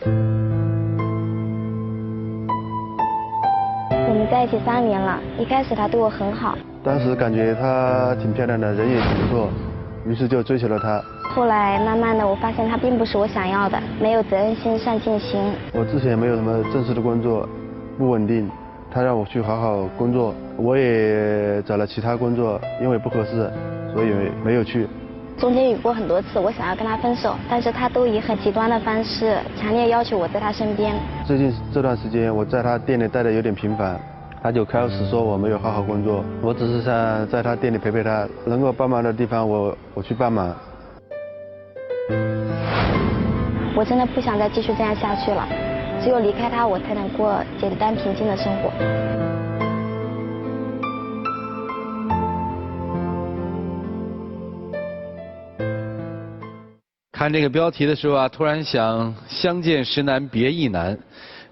我们在一起3年了，一开始他对我很好，当时感觉她挺漂亮的，人也挺不错，于是就追求了她。后来慢慢的我发现他并不是我想要的，没有责任心、上进心。我之前没有什么正式的工作，不稳定，他让我去好好工作，我也找了其他工作，因为不合适，所以没有去。中间有过很多次我想要跟他分手，但是他都以很极端的方式强烈要求我在他身边。最近这段时间我在他店里待的有点频繁，他就开始说我没有好好工作，我只是想在他店里陪陪他，能够帮忙的地方我去帮忙。我真的不想再继续这样下去了，只有离开他，我才能过简单平静的生活。看这个标题的时候啊，突然想相见时难别亦难，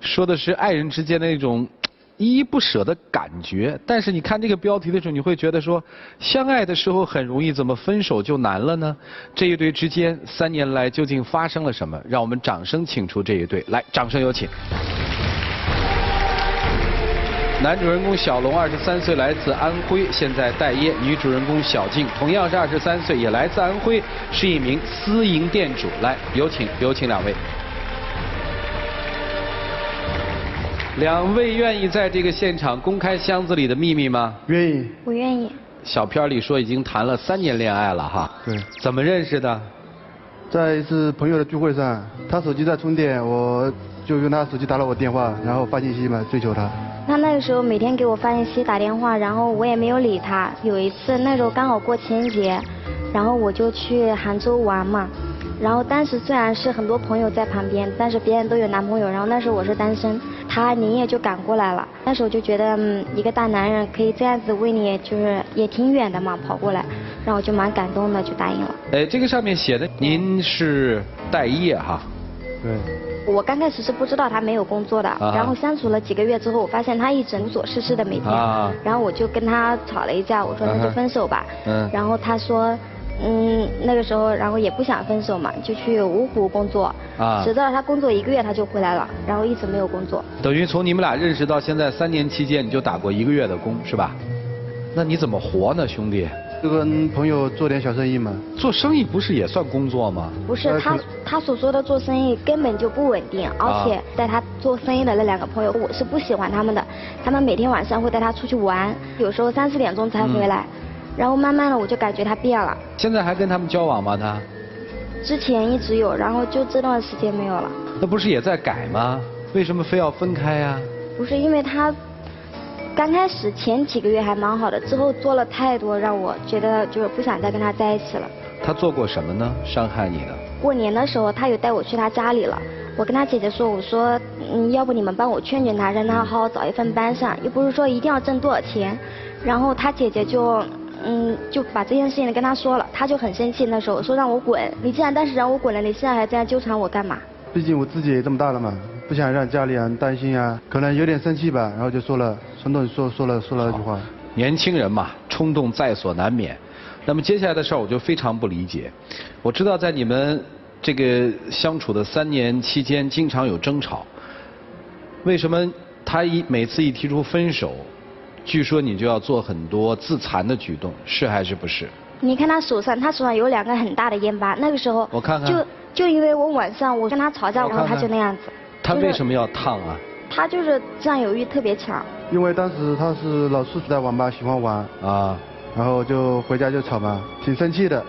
说的是爱人之间的那种依依不舍的感觉。但是你看这个标题的时候，你会觉得说，相爱的时候很容易，怎么分手就难了呢？这一对之间3年来究竟发生了什么？让我们掌声请出这一对，来，掌声有请。男主人公小龙23岁，来自安徽，现在待业；女主人公小静同样是23岁，也来自安徽，是一名私营店主。来，有请2位。2位愿意在这个现场公开箱子里的秘密吗？愿意。我愿意。小片里说已经谈了3年恋爱了哈。对。怎么认识的？在一次朋友的聚会上，他手机在充电，我就用他手机打了我电话，然后发信息嘛，追求他。他那个时候每天给我发信息、打电话，然后我也没有理他。有一次那时候刚好过情人节，然后我就去杭州玩嘛。然后当时虽然是很多朋友在旁边，但是别人都有男朋友，然后那时候我是单身，他连夜就赶过来了。那时候就觉得，一个大男人可以这样子为你，就是也挺远的嘛，跑过来，然后我就蛮感动的，就答应了。这个上面写的您是待业哈？对。我刚开始是不知道他没有工作的，然后相处了几个月之后，我发现他一直无所事事的每天，然后我就跟他吵了一架，我说那就分手吧，然后他说，那个时候然后也不想分手嘛，就去芜湖工作，直到他工作1个月他就回来了，然后一直没有工作。等于从你们俩认识到现在3年期间，你就打过1个月的工是吧？那你怎么活呢，兄弟？就跟朋友做点小生意嘛。做生意不是也算工作吗？不是，他所说的做生意根本就不稳定，而且带他做生意的那2个朋友，我是不喜欢他们的。他们每天晚上会带他出去玩，有时候3、4点钟才回来。然后慢慢的我就感觉他变了。现在还跟他们交往吗？他？之前一直有，然后就这段时间没有了。那不是也在改吗？为什么非要分开呀？不是，因为他刚开始前几个月还蛮好的，之后做了太多让我觉得就是不想再跟他在一起了。他做过什么呢？伤害你的？过年的时候他有带我去他家里了，我跟他姐姐说，我说要不你们帮我劝劝他，让他好好找一份班上，又不是说一定要挣多少钱。然后他姐姐就把这件事情跟他说了，他就很生气，那时候说让我滚，你既然当时让我滚了，你现在还这样纠缠我干嘛？毕竟我自己也这么大了嘛，不想让家里人担心啊，可能有点生气吧，然后就说了，冲动说了一句话。年轻人嘛，冲动在所难免。那么接下来的事儿我就非常不理解。我知道在你们这个相处的3年期间，经常有争吵。为什么他每次一提出分手，据说你就要做很多自残的举动，是还是不是？你看他手上有2个很大的烟疤，那个时候我看看，就因为我晚上我跟他吵架，然后他就那样子。他为什么要烫啊？他就是占有欲特别强。因为当时他是老是在网吧喜欢玩啊，然后就回家就吵嘛，挺生气的，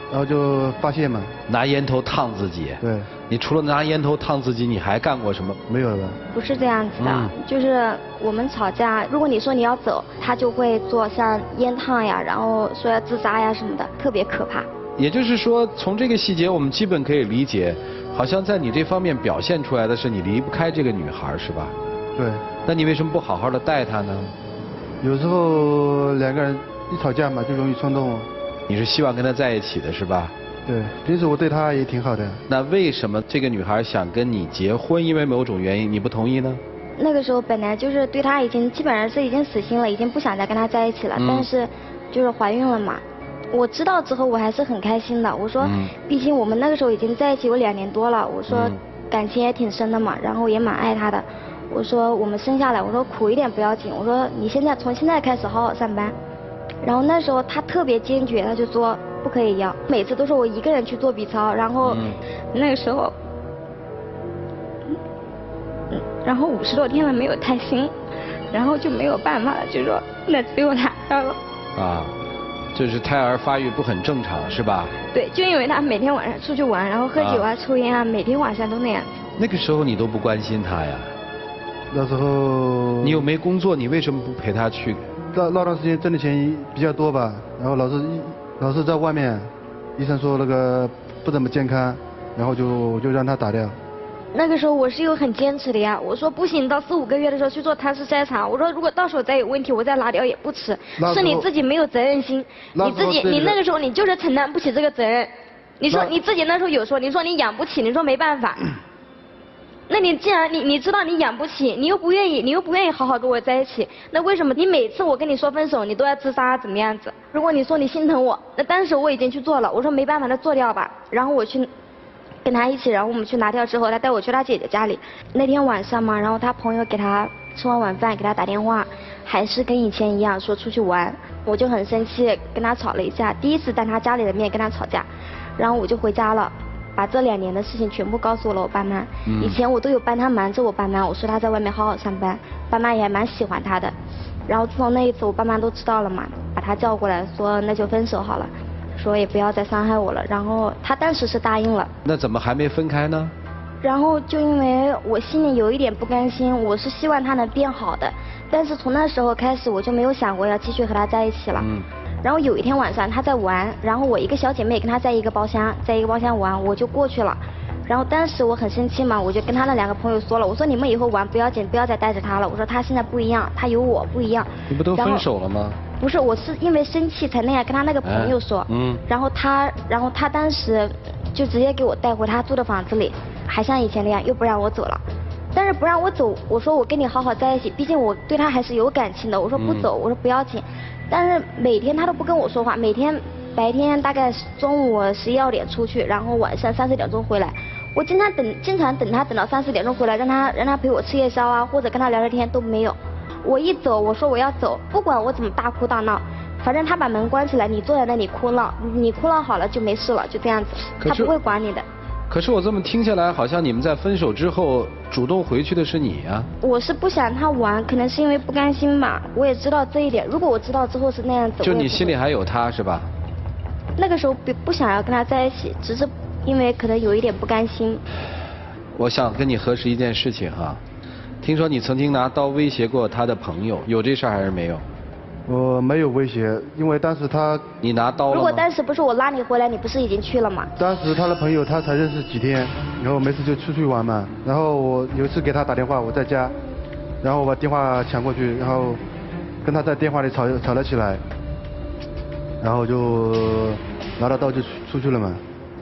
然后就发泄嘛。拿烟头烫自己。对。你除了拿烟头烫自己，你还干过什么？没有了吧？不是这样子的，就是我们吵架，如果你说你要走，他就会做像烟烫呀，然后说要自杀呀什么的，特别可怕。也就是说，从这个细节我们基本可以理解，好像在你这方面表现出来的是你离不开这个女孩，是吧？对。那你为什么不好好的待她呢？有时候2个人一吵架嘛，就容易冲动。你是希望跟她在一起的是吧？对，平时我对她也挺好的。那为什么这个女孩想跟你结婚，因为某种原因你不同意呢？那个时候本来就是对她基本上是已经死心了，已经不想再跟她在一起了，但是就是怀孕了嘛。我知道之后我还是很开心的，我说，毕竟我们那个时候已经在一起有2年多了，我说感情也挺深的嘛，然后也蛮爱他的。我说我们生下来，我说苦一点不要紧，我说你从现在开始好好上班。然后那时候他特别坚决，他就说不可以要，每次都是我一个人去做 B 超，然后那个时候，然后50多天了没有胎心，然后就没有办法了，就说那只有他要了。啊。就是胎儿发育不很正常是吧？对，就因为他每天晚上出去玩，然后喝酒啊、抽烟啊，每天晚上都那样。那个时候你都不关心他呀？那时候你又没工作，你为什么不陪他去？那段时间挣的钱比较多吧，然后老是在外面，医生说那个不怎么健康，然后就让他打掉。那个时候我是有很坚持的呀，我说不行，到4、5个月的时候去做胎试筛查，我说如果到时候再有问题，我再拿掉也不迟。是你自己没有责任心，你那个时候你就是承担不起这个责任。你说你自己那时候有说，你说你养不起，你说没办法。那你既然你知道你养不起，你又不愿意好好跟我在一起，那为什么你每次我跟你说分手，你都要自杀怎么样子？如果你说你心疼我，那当时我已经去做了，我说没办法，那做掉吧。然后我去跟他一起，然后我们去拿掉之后，他带我去他姐姐家里。那天晚上嘛，然后他朋友给他吃完晚饭，给他打电话，还是跟以前一样说出去玩。我就很生气，跟他吵了一架，第一次当他家里的面跟他吵架，然后我就回家了。把这2年的事情全部告诉了我爸妈。以前我都有帮他瞒着我爸妈，我说他在外面好好上班，爸妈也还蛮喜欢他的。然后自从那一次我爸妈都知道了嘛，把他叫过来说那就分手好了，说也不要再伤害我了。然后他当时是答应了。那怎么还没分开呢？然后就因为我心里有一点不甘心，我是希望他能变好的，但是从那时候开始我就没有想过要继续和他在一起了。然后有一天晚上他在玩，然后我一个小姐妹跟他在一个包厢玩，我就过去了。然后当时我很生气嘛，我就跟他那2个朋友说了，我说你们以后玩不要紧，不要再带着他了，我说他现在不一样，他有我不一样。你不都分手了吗？不是，我是因为生气才那样跟他那个朋友说。然后他当时就直接给我带回他住的房子里，还像以前那样又不让我走了。但是不让我走，我说我跟你好好在一起，毕竟我对他还是有感情的，我说不走，我说不要紧。但是每天他都不跟我说话，每天白天大概中午11、2点出去，然后晚上3、4点钟回来。我经常等他等到3、4点钟回来，让他陪我吃夜宵啊，或者跟他聊聊天都没有。我一走，我说我要走，不管我怎么大哭大闹，反正他把门关起来，你坐在那里哭闹，你哭闹好了就没事了，就这样子，他不会管你的。可是我这么听下来，好像你们在分手之后主动回去的是你呀？我是不想他玩，可能是因为不甘心吧。我也知道这一点，如果我知道之后是那样子，就你心里还有他是吧？那个时候不想要跟他在一起，只是因为可能有一点不甘心。我想跟你核实一件事情哈，听说你曾经拿刀威胁过他的朋友，有这事儿还是没有？我没有威胁，因为当时你拿刀了吗？如果当时不是我拉你回来，你不是已经去了吗？当时他的朋友他才认识几天，然后没事就出去玩嘛。然后我有一次给他打电话，我在家，然后我把电话抢过去，然后跟他在电话里吵了起来，然后就拿着刀就出去了嘛。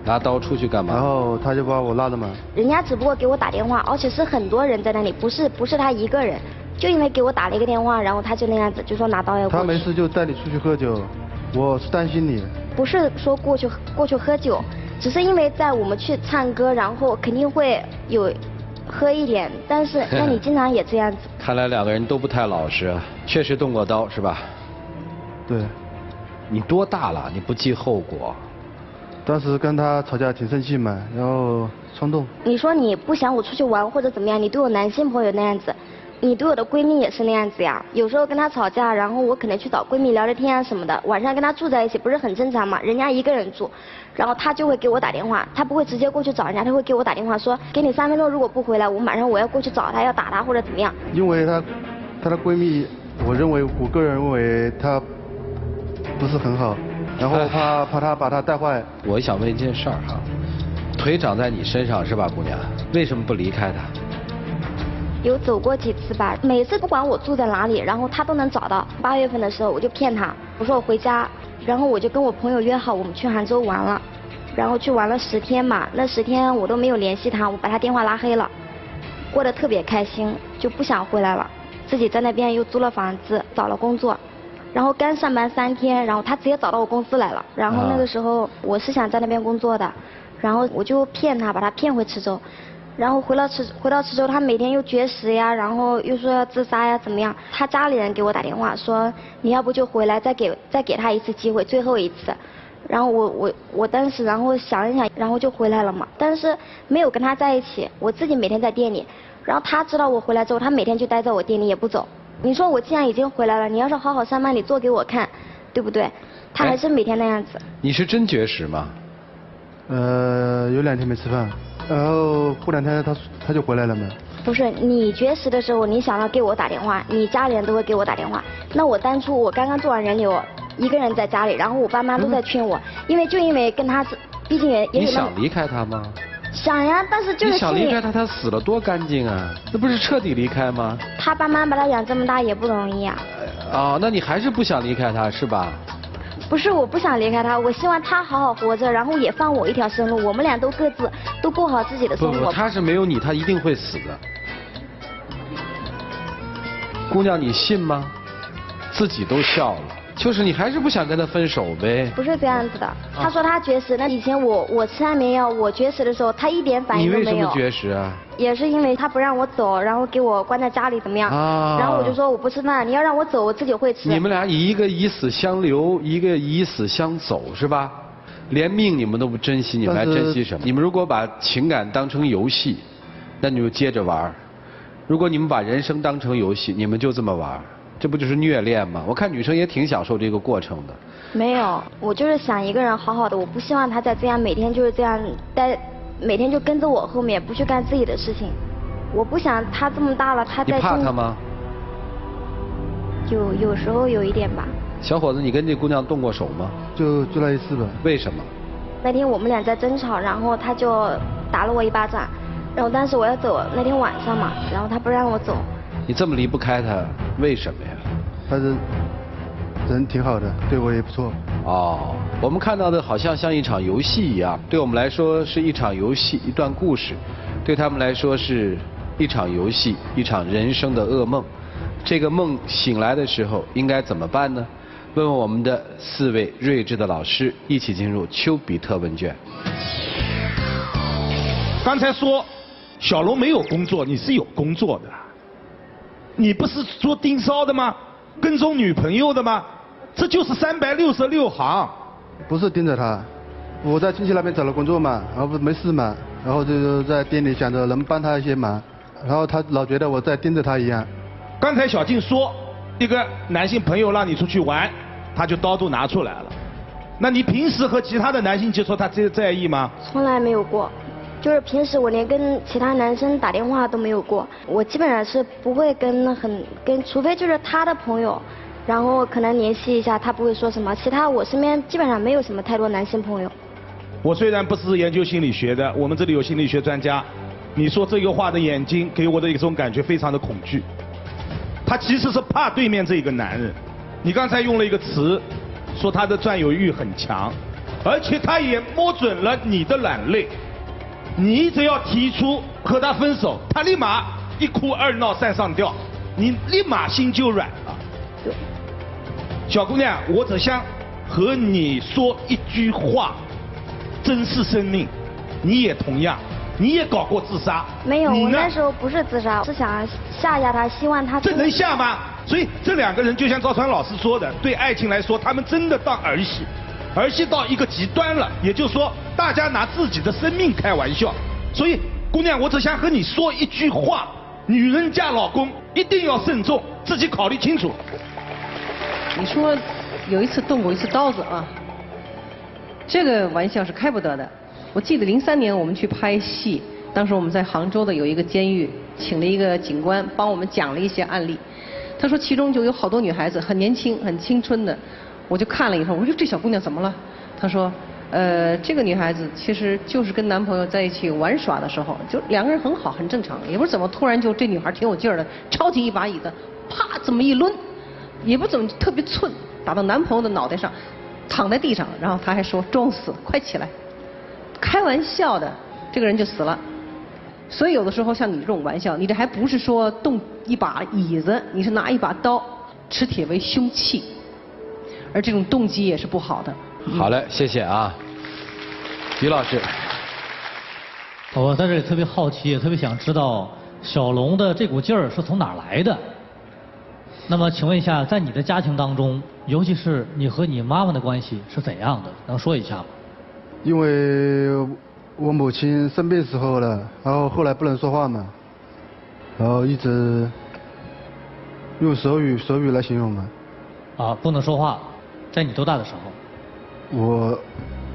拿刀出去干嘛？然后他就把我拉了嘛。人家只不过给我打电话，而且是很多人在那里，不是他一个人。就因为给我打了一个电话，然后他就那样子，就说拿刀要过去。他没事就带你出去喝酒，我是担心你。不是说过去喝酒，只是因为在我们去唱歌，然后肯定会有喝一点，但是那你经常也这样子。看来2个人都不太老实，确实动过刀是吧？对。你多大了？你不计后果？当时跟他吵架挺生气嘛，然后冲动。你说你不想我出去玩或者怎么样，你对我男性朋友那样子。你对我的闺蜜也是那样子呀，有时候跟她吵架，然后我可能去找闺蜜聊聊天啊什么的，晚上跟她住在一起不是很正常嘛？人家一个人住，然后她就会给我打电话，她不会直接过去找人家，她会给我打电话说，给你3分钟，如果不回来，我马上要过去找她，要打她或者怎么样。因为她的闺蜜，我个人认为她不是很好，然后怕她把她带坏。我想问一件事儿哈，腿长在你身上是吧，姑娘？为什么不离开她？有走过几次吧，每次不管我住在哪里，然后他都能找到。8月份的时候我就骗他，我说我回家，然后我就跟我朋友约好我们去杭州玩了，然后去玩了10天嘛，那10天我都没有联系他，我把他电话拉黑了，过得特别开心，就不想回来了，自己在那边又租了房子，找了工作，然后刚上班3天，然后他直接找到我公司来了，然后那个时候我是想在那边工作的，然后我就骗他，把他骗回池州。然后回到池州，他每天又绝食呀，然后又说要自杀呀，怎么样？他家里人给我打电话说，你要不就回来，再给他一次机会，最后一次。然后我当时然后想一想，然后就回来了嘛。但是没有跟他在一起，我自己每天在店里。然后他知道我回来之后，他每天就待在我店里也不走。你说我既然已经回来了，你要是好好上班，你做给我看，对不对？他还是每天那样子。你是真绝食吗？有2天没吃饭，然后过2天他就回来了嘛。不是你绝食的时候，你想要给我打电话，你家里人都会给我打电话。那我当初我刚刚做完人流，一个人在家里，然后我爸妈都在劝我，因为跟他，毕竟也有那么。你想离开他吗？想呀，但是就是你想离开他，他死了多干净啊！那不是彻底离开吗？他爸妈把他养这么大也不容易啊。哦，那你还是不想离开他是吧？不是我不想离开他，我希望他好好活着，然后也放我一条生路，我们俩都各自都过好自己的生活。不，他是没有你，他一定会死的。姑娘，你信吗？自己都笑了，就是你还是不想跟他分手呗？不是这样子的，他说他绝食，那以前我吃安眠药，我绝食的时候，他一点反应都没有。你为什么绝食啊？也是因为他不让我走，然后给我关在家里怎么样？啊。然后我就说我不吃饭，你要让我走，我自己会吃。你们俩一个以死相留，一个以死相走，是吧？连命你们都不珍惜，你们还珍惜什么？你们如果把情感当成游戏，那你就接着玩；如果你们把人生当成游戏，你们就这么玩，这不就是虐恋吗？我看女生也挺享受这个过程的。没有，我就是想一个人好好的，我不希望他再这样每天就是这样待。每天就跟着我后面，不去干自己的事情。我不想他这么大了，他在。你怕他吗？有时候有一点吧。小伙子，你跟这姑娘动过手吗？就那一次吧。为什么？那天我们俩在争吵，然后他就打了我一巴掌，然后当时我要走，那天晚上嘛，然后他不让我走。你这么离不开他，为什么呀？他人挺好的，对我也不错。哦，我们看到的好像一场游戏一样，对我们来说是一场游戏，一段故事；对他们来说是一场游戏，一场人生的噩梦。这个梦醒来的时候应该怎么办呢？问问我们的4位睿智的老师，一起进入丘比特问卷。刚才说小龙没有工作，你是有工作的，你不是做盯梢的吗？跟踪女朋友的吗？这就是366行。不是盯着他，我在亲戚那边找了工作嘛，然后不没事嘛，然后就在店里想着能帮他一些忙，然后他老觉得我在盯着他一样。刚才小静说，一个男性朋友让你出去玩，他就刀都拿出来了。那你平时和其他的男性接触，他在意吗？从来没有过，就是平时我连跟其他男生打电话都没有过，我基本上是不会跟除非就是他的朋友。然后可能联系一下，他不会说什么。其他我身边基本上没有什么太多男性朋友。我虽然不是研究心理学的，我们这里有心理学专家。你说这个话的眼睛给我的一种感觉非常的恐惧。他其实是怕对面这个男人。你刚才用了一个词，说他的占有欲很强，而且他也摸准了你的软肋。你只要提出和他分手，他立马一哭二闹三上吊，你立马心就软了。对。小姑娘，我只想和你说一句话：珍视生命。你也同样，你也搞过自杀。没有，我那时候不是自杀，是想吓吓他，希望他。这能吓吗？所以这2个人就像赵传老师说的，对爱情来说，他们真的当儿戏，儿戏到一个极端了。也就是说，大家拿自己的生命开玩笑。所以，姑娘，我只想和你说一句话：女人嫁老公一定要慎重，自己考虑清楚。你说有一次动过一次刀子啊，这个玩笑是开不得的。我记得03年我们去拍戏，当时我们在杭州的有一个监狱，请了一个警官帮我们讲了一些案例。他说其中就有好多女孩子很年轻、很青春的，我就看了以后，我说这小姑娘怎么了？他说，这个女孩子其实就是跟男朋友在一起玩耍的时候，就2个人很好，很正常，也不是怎么突然就这女孩挺有劲儿的，抄起一把椅子，啪这么一抡。也不怎么特别寸，打到男朋友的脑袋上，躺在地上，然后他还说装死，快起来，开玩笑的，这个人就死了。所以有的时候像你这种玩笑，你这还不是说动一把椅子，你是拿一把刀，持铁为凶器，而这种动机也是不好的。好嘞，谢谢啊，于老师。我在这里特别好奇，也特别想知道小龙的这股劲儿是从哪儿来的。那么请问一下，在你的家庭当中，尤其是你和你妈妈的关系是怎样的？能说一下吗？因为我母亲生病时候了，然后后来不能说话嘛，然后一直用手语来形容嘛。啊，不能说话，在你多大的时候？我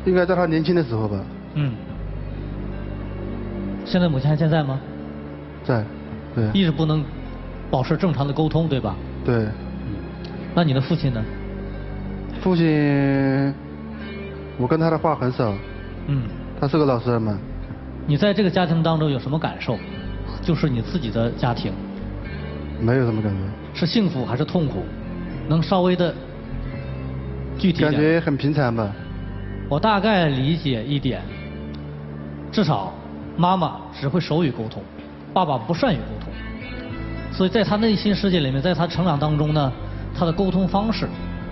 应该在她年轻的时候吧。嗯。现在母亲还健在吗？在，对。一直不能保持正常的沟通，对吧？对。那你的父亲呢？父亲，我跟他的话很少。嗯。他是个老实人嘛。你在这个家庭当中有什么感受？就是你自己的家庭。没有什么感觉。是幸福还是痛苦？能稍微的具体点？感觉很平常吧。我大概理解一点，至少妈妈只会手语沟通，爸爸不善于沟通，所以在他内心世界里面，在他成长当中呢，他的沟通方式，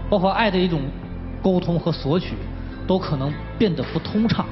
包括爱的一种沟通和索取，都可能变得不通畅。